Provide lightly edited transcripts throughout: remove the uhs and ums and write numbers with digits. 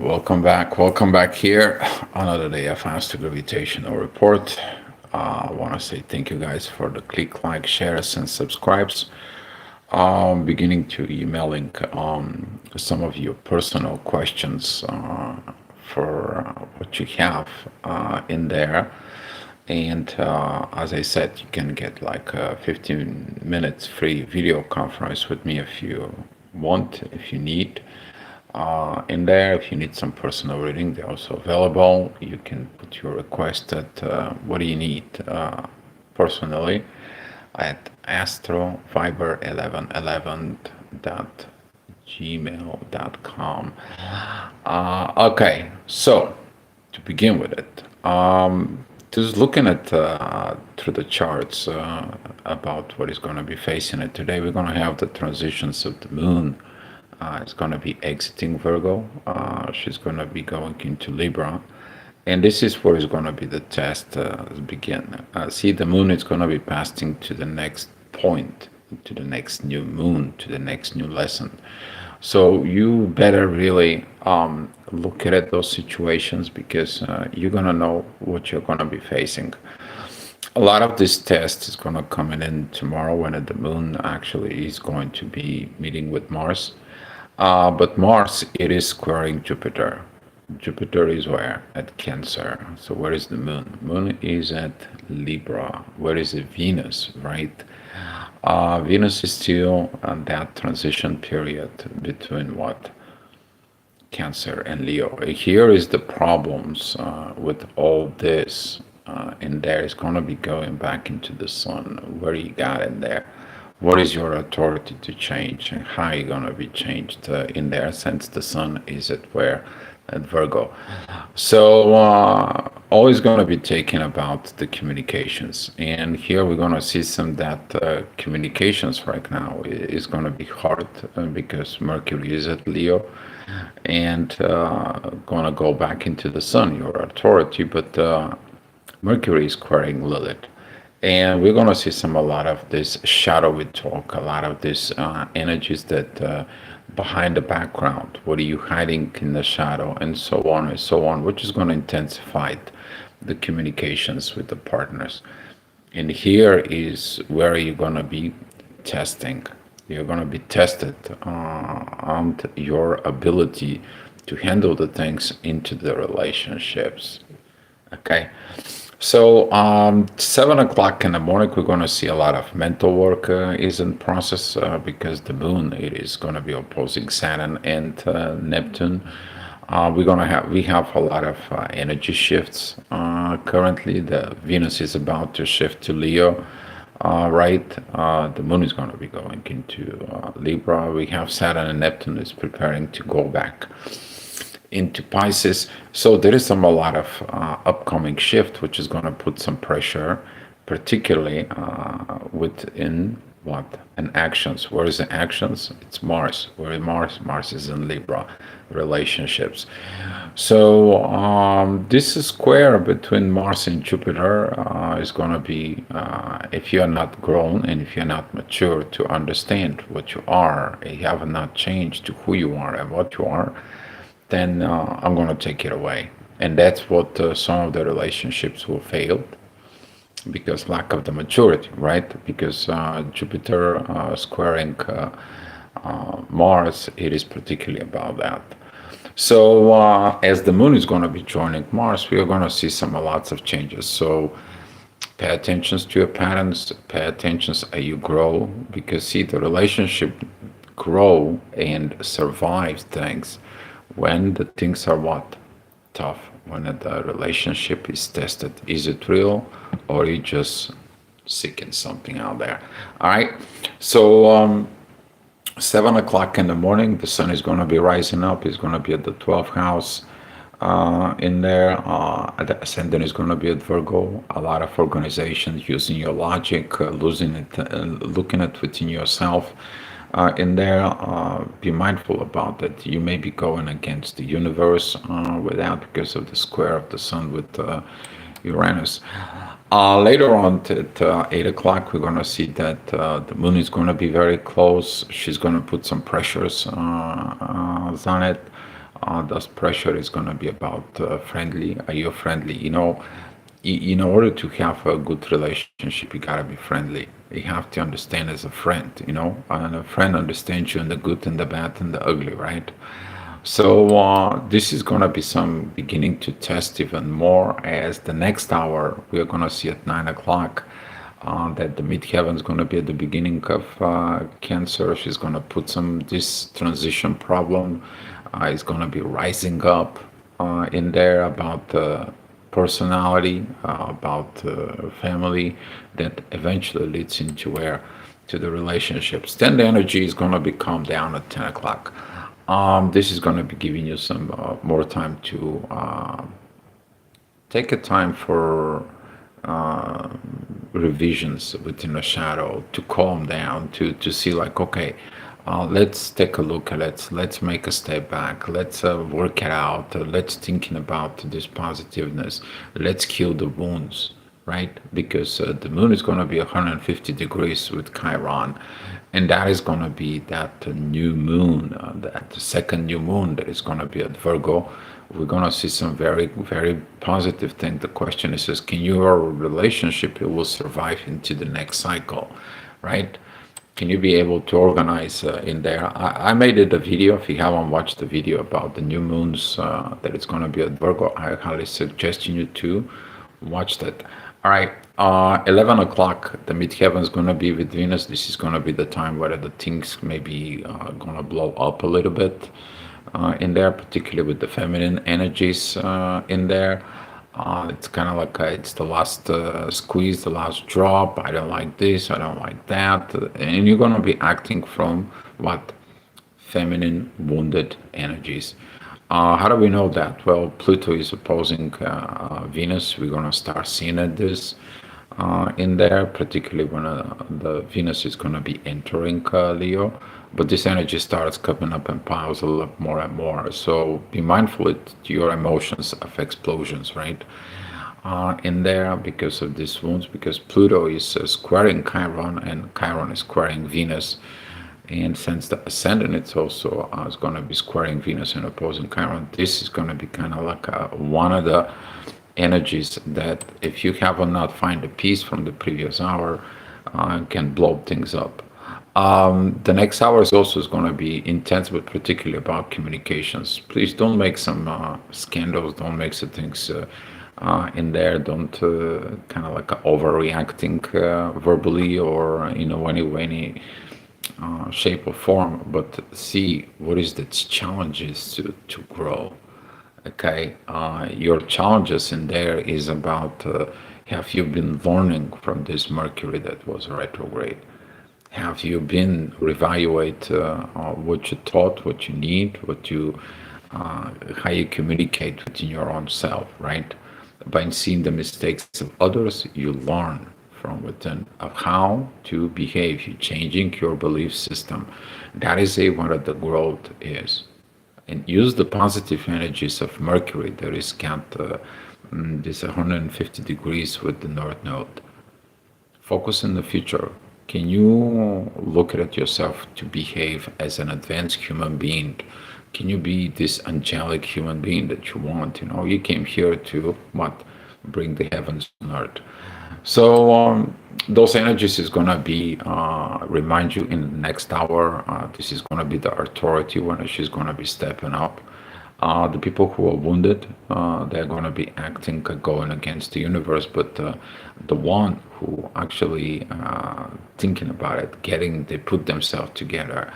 Welcome back here. Another day of Astro Gravitational Report. I want to say thank you guys for the click, like, shares, and subscribes. Beginning to emailing some of your personal questions for what you have in there. And as I said, you can get like a 15 minutes free video conference with me if you want, if you need in there. If you need some personal reading, they're also available. You can put your request at what do you need personally at astrofiber1111.gmail.com. Okay, so to begin with it, just looking at through the charts about what is going to be facing it today, we're going to have the transitions of the moon. It's going to be exiting Virgo. She's going to be going into Libra. And this is where it's going to be the test begin. See, the moon is going to be passing to the next point, to the next new moon, to the next new lesson. So you better really look at those situations because you're going to know what you're going to be facing. A lot of this test is going to come in tomorrow when the moon actually is going to be meeting with Mars. But Mars, it is squaring Jupiter. Jupiter is where? At Cancer. So where is the moon? Moon is at Libra. Where is the Venus, right? Venus is still on that transition period between what? Cancer and Leo. Here is the problems with all this. And there is going to be going back into the sun. Where you got in there? What is your authority to change and how are you going to be changed in there since the sun is at where? At Virgo. So always going to be taken about the communications. And here we're going to see some that communications right now is going to be hard because Mercury is at Leo and going to go back into the sun, your authority. But Mercury is squaring Lilith. And we're going to see a lot of this shadowy talk, a lot of these energies that behind the background, what are you hiding in the shadow, and so on, which is going to intensify the communications with the partners. And here is where you're going to be testing. You're going to be tested on your ability to handle the things into the relationships. Okay. So 7 o'clock in the morning, we're going to see a lot of mental work is in process because the moon it is going to be opposing Saturn and Neptune. We have a lot of energy shifts currently. The Venus is about to shift to Leo, right? The moon is going to be going into Libra. We have Saturn and Neptune is preparing to go back into Pisces. So there is a lot of upcoming shift, which is going to put some pressure, particularly within what? And actions. Where is the actions? It's Mars. Where is Mars? Mars is in Libra, relationships. So this square between Mars and Jupiter is going to be, if you are not grown and if you're not mature to understand what you are, you have not changed to who you are and what you are, then I'm going to take it away. And that's what some of the relationships will fail because lack of the maturity, right? Because Jupiter squaring Mars, it is particularly about that. So as the moon is going to be joining Mars, we are going to see lots of changes. So pay attention to your patterns, pay attention as you grow, because see, the relationship grow and survive things when the things are what? Tough. When the relationship is tested. Is it real or are you just seeking something out there? All right. So 7 o'clock in the morning, the sun is going to be rising up. It's going to be at the 12th house in there. The ascendant is going to be at Virgo. A lot of organizations using your logic, losing it, looking at within yourself. In there, be mindful about that. You may be going against the universe without because of the square of the sun with Uranus. Later on at 8 o'clock, we're going to see that the moon is going to be very close. She's going to put some pressures on it. Thus pressure is going to be about friendly. Are you friendly? In order to have a good relationship, you gotta be friendly. You have to understand as a friend, and a friend understands you in the good and the bad and the ugly, right? So this is gonna be some beginning to test even more as the next hour we are gonna see at 9 o'clock that the midheaven is gonna be at the beginning of Cancer. She's gonna put some this transition problem. Is gonna be rising up in there about personality, about family, that eventually leads into where to the relationships. Then the energy is going to be calmed down at 10 o'clock. This is going to be giving you some more time to take a time for uh, revisions within the shadow to calm down to see like okay, let's take a look at it, let's make a step back, let's work it out, let's thinking about this positiveness, let's heal the wounds, right? Because the moon is going to be 150 degrees with Chiron, and that is going to be that new moon, that second new moon that is going to be at Virgo. We're going to see some very, very positive thing. The question is can your relationship it will survive into the next cycle, right? Can you be able to organize in there? I made it a video. If you haven't watched the video about the new moons that it's going to be at Virgo, I highly suggest you to watch that. All right, 11 o'clock, the midheaven is going to be with Venus. This is going to be the time where the things maybe going to blow up a little bit in there, particularly with the feminine energies in there. It's kind of like it's the last squeeze, the last drop. I don't like this, I don't like that. And you're going to be acting from what? Feminine wounded energies. How do we know that? Well, Pluto is opposing Venus. We're going to start seeing this in there, particularly when the Venus is going to be entering Leo. But this energy starts coming up and piles a lot more and more. So be mindful that your emotions of explosions, right? In there because of these wounds, because Pluto is squaring Chiron and Chiron is squaring Venus. And since the ascendant it's also is going to be squaring Venus and opposing Chiron, this is going to be kind of like one of the energies that if you have not find a peace from the previous hour can blow things up. The next hour is also going to be intense, but particularly about communications. Please don't make some scandals. Don't make some things in there. Don't kind of like overreacting verbally or any shape or form. But see what is the challenges to grow. Okay, your challenges in there is about have you been learning from this Mercury that was retrograde? Have you been reevaluate what you thought, what you need, what you how you communicate within your own self, right? By seeing the mistakes of others, you learn from within of how to behave. You changing your belief system. That is a what the growth is. And use the positive energies of Mercury that is count this 150 degrees with the North Node. Focus in the future. Can you look at yourself to behave as an advanced human being? Can you be this angelic human being that you want? You came here to what? Bring the heavens on earth. So those energies is gonna be remind you in the next hour. This is gonna be the authority when she's gonna be stepping up. The people who are wounded, they're going to be acting, going against the universe, but the one who actually thinking about it, they put themselves together,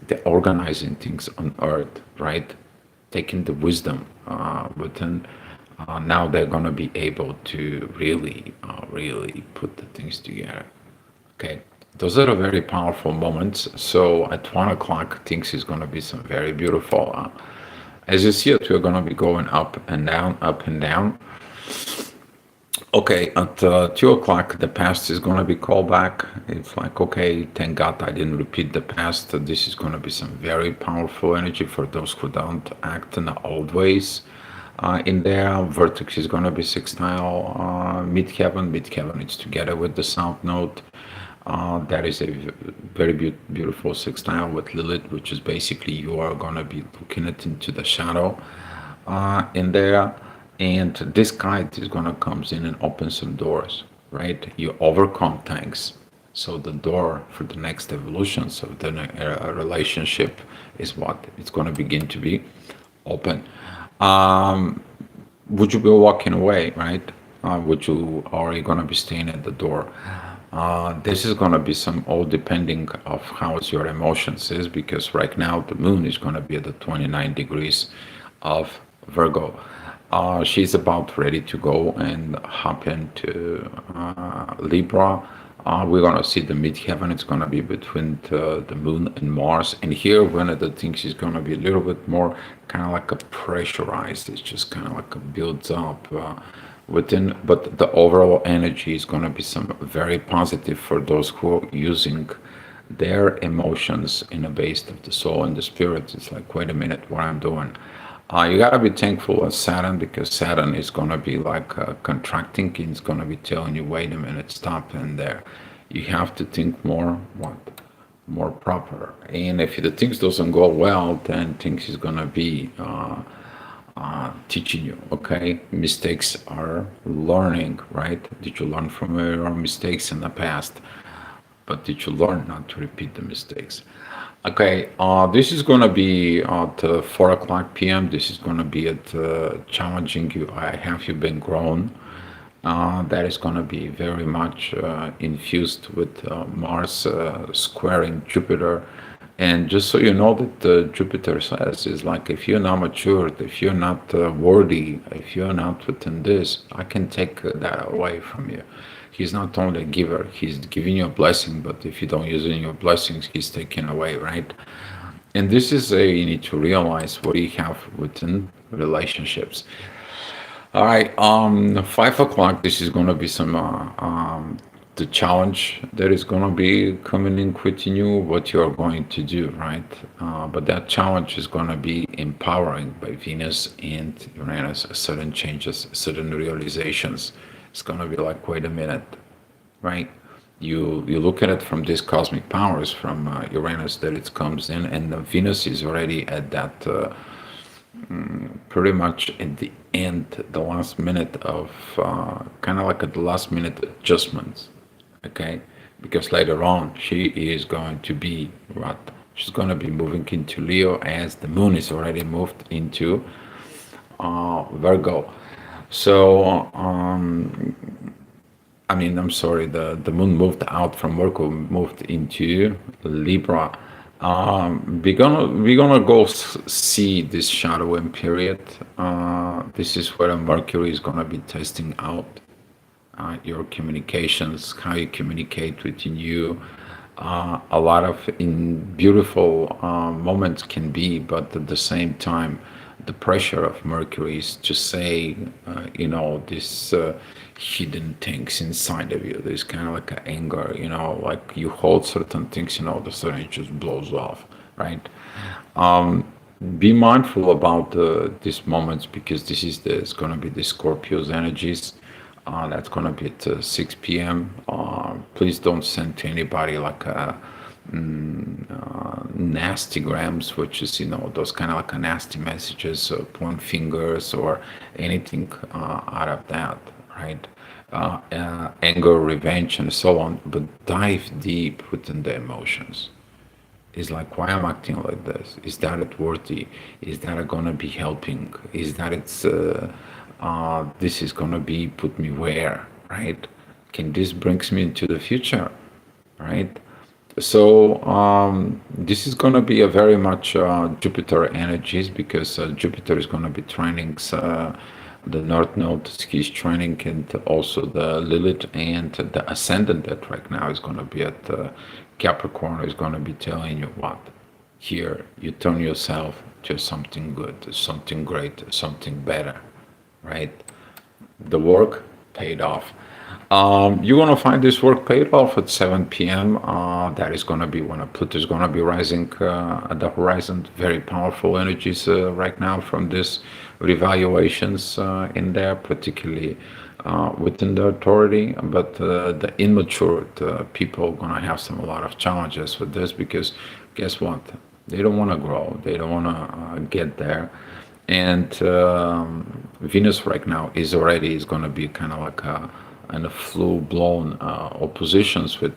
they're organizing things on earth, right? Taking the wisdom within. Now they're going to be able to really put the things together. Okay, those are very powerful moments. So at 1 o'clock, things is going to be some very beautiful. As you see it, we're going to be going up and down, up and down. Okay, at 2 o'clock, the past is going to be called back. It's like, okay, thank God I didn't repeat the past. This is going to be some very powerful energy for those who don't act in the old ways. In there, vertex is going to be sextile, midheaven. Midheaven is together with the south node. That is a very beautiful sextile with Lilith, which is basically you are going to be looking it into the shadow in there. And this guide is going to comes in and open some doors, right? You overcome things. So the door for the next evolutions of the relationship is what it's going to begin to be open. Um, would you be walking away, right? Would you are you gonna be staying at the door? This is gonna be some all depending of how your emotions is because right now the moon is gonna be at the 29 degrees of Virgo. She's about ready to go and hop into Libra. We're gonna see the midheaven. It's gonna be between the moon and Mars. And here, one of the things is gonna be a little bit more kind of like a pressurized. It's just kind of like a builds up within, but the overall energy is gonna be some very positive for those who are using their emotions in a base of the soul and the spirit. It's like, wait a minute, what I'm doing. You gotta be thankful of Saturn because Saturn is gonna be like contracting. It's gonna be telling you, wait a minute, stop in there. You have to think more, what, more proper. And if the things doesn't go well, then things is gonna be teaching you. Okay, mistakes are learning, right? Did you learn from your mistakes in the past? But did you learn not to repeat the mistakes? Okay, this is gonna be at 4 o'clock p.m. This is gonna be at challenging you. I have you been grown. That is gonna be very much infused with Mars squaring Jupiter. And just so you know that Jupiter says is like if you're not matured, if you're not worthy, if you're not within this, I can take that away from you. He's not only a giver, he's giving you a blessing, but if you don't use it in your blessings, he's taking away, right? And this is a you need to realize what you have within relationships. All right, 5 o'clock. This is gonna be some the challenge that is gonna be coming in quitting you what you are going to do, right? But that challenge is gonna be empowering by Venus and Uranus, sudden changes, sudden realizations. It's gonna be like, wait a minute, right? You look at it from these cosmic powers from Uranus that it comes in, and Venus is already at that. Pretty much at the end, the last minute of kind of like at the last minute adjustments, okay? Because later on, she is going to be what? She's going to be moving into Leo as the moon is already moved into Virgo. So, I mean, I'm sorry, the moon moved out from Virgo, moved into Libra. We're gonna go see this shadowing period. This is where Mercury is gonna be testing out your communications, how you communicate within you. A lot of in beautiful moments can be, but at the same time, the pressure of Mercury is to say, this hidden things inside of you. There's kind of like an anger, like you hold certain things, and all of a sudden it just blows off, right? Um, be mindful about these moments because it's going to be the Scorpio's energies. That's going to be at 6 p.m. Please don't send to anybody like nasty grams, which is, those kind of like a nasty messages, point fingers or anything out of that, right? Anger, revenge, and so on. But dive deep within the emotions. It's like, why I'm acting like this? Is that it worthy? Is that gonna be helping? Is that this is gonna be put me where, right? Can this brings me into the future, right? So this is gonna be a very much Jupiter energies because Jupiter is gonna be training the North Node, he's training, and also the Lilith and the Ascendant that right now is gonna be at Capricorn is gonna be telling you what here you turn yourself to something good, something great, something better, right? The work paid off. You're gonna find this work paid off at 7 p.m. That is gonna be when Pluto is gonna be rising at the horizon. Very powerful energies right now from this revaluations in there, particularly within the authority, but the immature people are going to have a lot of challenges with this because guess what? They don't want to grow. They don't want to get there. And Venus right now is going to be kind of like a in a full-blown oppositions with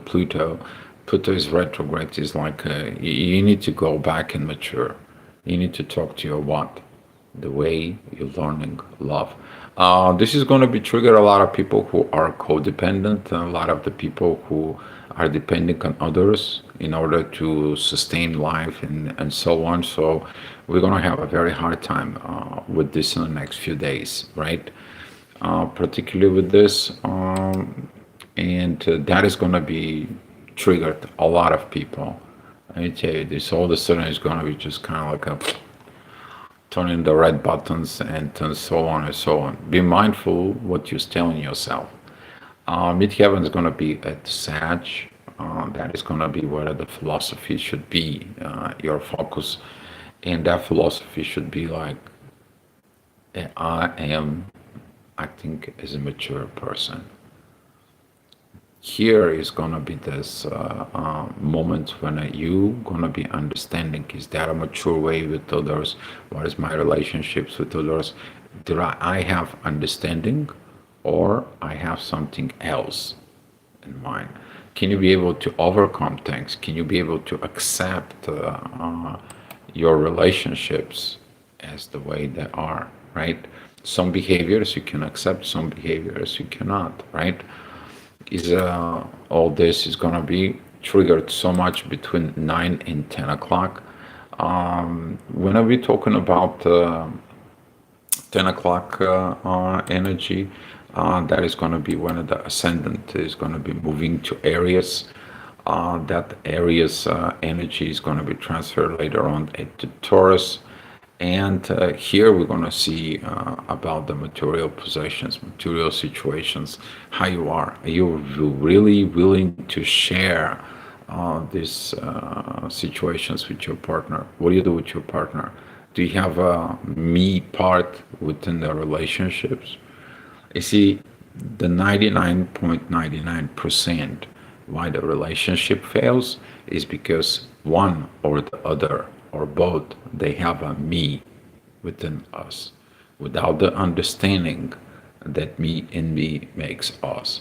Pluto. Pluto is retrograde. Is like you need to go back and mature. You need to talk to your what? The way you're learning love. This is going to be trigger a lot of people who are codependent, a lot of the people who are depending on others in order to sustain life and so on. So we're going to have a very hard time with this in the next few days, right? Particularly with this, and that is going to be triggered a lot of people. I tell you, this all of a sudden is going to be just kind of like a turning the red buttons and so on and so on. Be mindful what you're telling yourself. Midheaven is going to be at Sag. That is going to be where the philosophy should be, your focus. And that philosophy should be like, I am acting as a mature person. Here is gonna be this moment when you gonna be understanding, is that a mature way with others? What is my relationships with others? Do I have understanding, or I have something else in mind? Can you be able to overcome things? Can you be able to accept your relationships as the way they are, right? Some behaviors you can accept, some behaviors you cannot, right? Is all this is gonna be triggered so much between 9 and 10 o'clock. When are we talking about 10 o'clock energy? That is going to be when the ascendant is going to be moving to Aries. That Aries energy is going to be transferred later on into Taurus. And here we're going to see about the material possessions, material situations, how you are. Are you really willing to share these situations with your partner? What do you do with your partner? Do you have a me part within the relationships? You see, the 99.99% why the relationship fails is because one or the other or both, they have a me within us without the understanding that me and me makes us.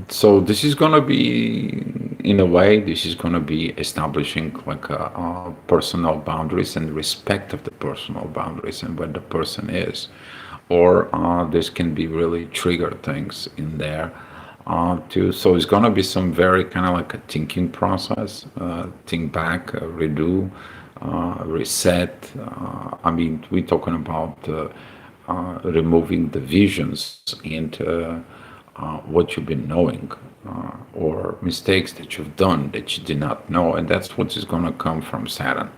So this is going to be, in a way, this is going to be establishing like a personal boundaries and respect of the personal boundaries and where the person is. Or this can be really trigger things in there too. So it's going to be some very kind of like a thinking process, think back, redo, reset. I mean, we're talking about removing the visions and what you've been knowing or mistakes that you've done that you did not know. And that's what is going to come from Saturn.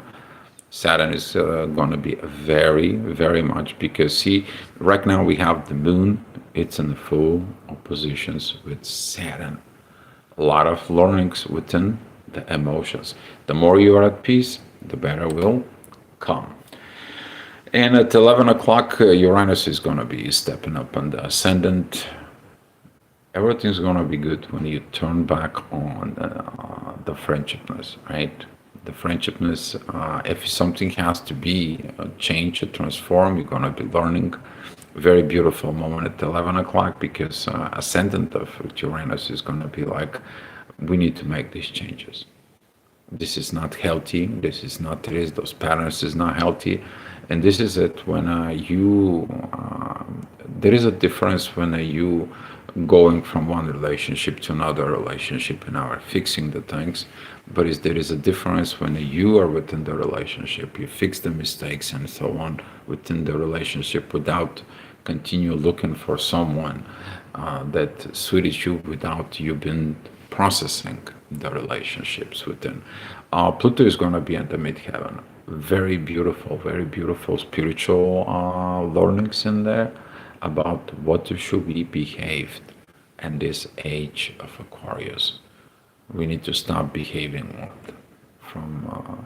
Saturn is going to be very, very much because see, right now we have the moon, it's in the full oppositions with Saturn. A lot of learnings within the emotions. The more you are at peace, the better will come. And at 11 o'clock, Uranus is going to be stepping up on the ascendant. Everything's going to be good when you turn back on the friendshipness, right? The friendshipness, if something has to be changed or transformed, you're going to be learning. Very beautiful moment at 11 o'clock because ascendant of Uranus is going to be like, we need to make these changes. This is not healthy. This is not this. Those patterns is not healthy. And this is it when there is a difference when you going from one relationship to another relationship and are fixing the things. But there is a difference when you are within the relationship, you fix the mistakes and so on within the relationship without continue looking for someone that suited you without you been processing the relationships within. Pluto is going to be in the midheaven. Very beautiful spiritual learnings in there about what should we behave in this age of Aquarius. We need to stop behaving from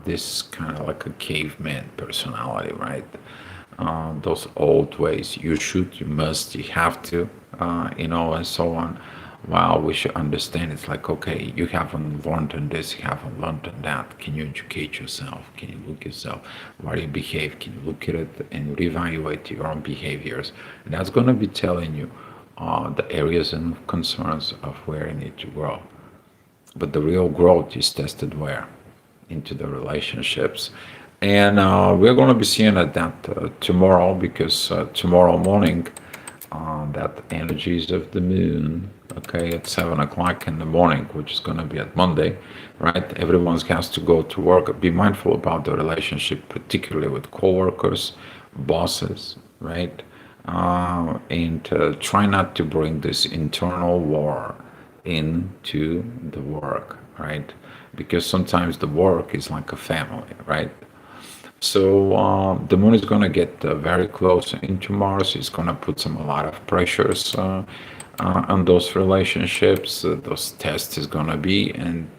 this kind of like a caveman personality, right? those old ways. You should, you must, you have to, and so on. Wow, we should understand it's like, okay, you haven't learned on this, you haven't learned on that. Can you educate yourself? Can you look yourself? Why do you behave? Can you look at it and reevaluate your own behaviors? And that's going to be telling you the areas and concerns of where you need to grow. But the real growth is tested where? Into the relationships. And we're going to be seeing that tomorrow, because tomorrow morning, that energies of the moon, okay, at 7 o'clock in the morning, which is going to be at Monday, right? Everyone's has to go to work. Be mindful about the relationship, particularly with coworkers, bosses, right? And try not to bring this internal war into the work, right? Because sometimes the work is like a family, right? So the moon is going to get very close into Mars. It's going to put a lot of pressures on those relationships. Those tests is going to be, and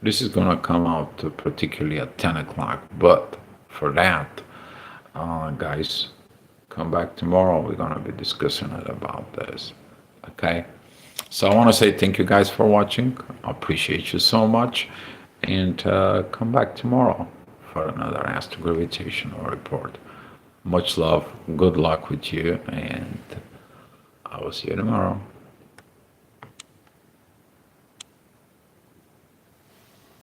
this is going to come out particularly at 10 o'clock. But for that, guys, come back tomorrow. We're going to be discussing it about this. Okay. So I want to say thank you guys for watching. I appreciate you so much. And come back tomorrow for another astrogravitational report. Much love. Good luck with you. And I will see you tomorrow.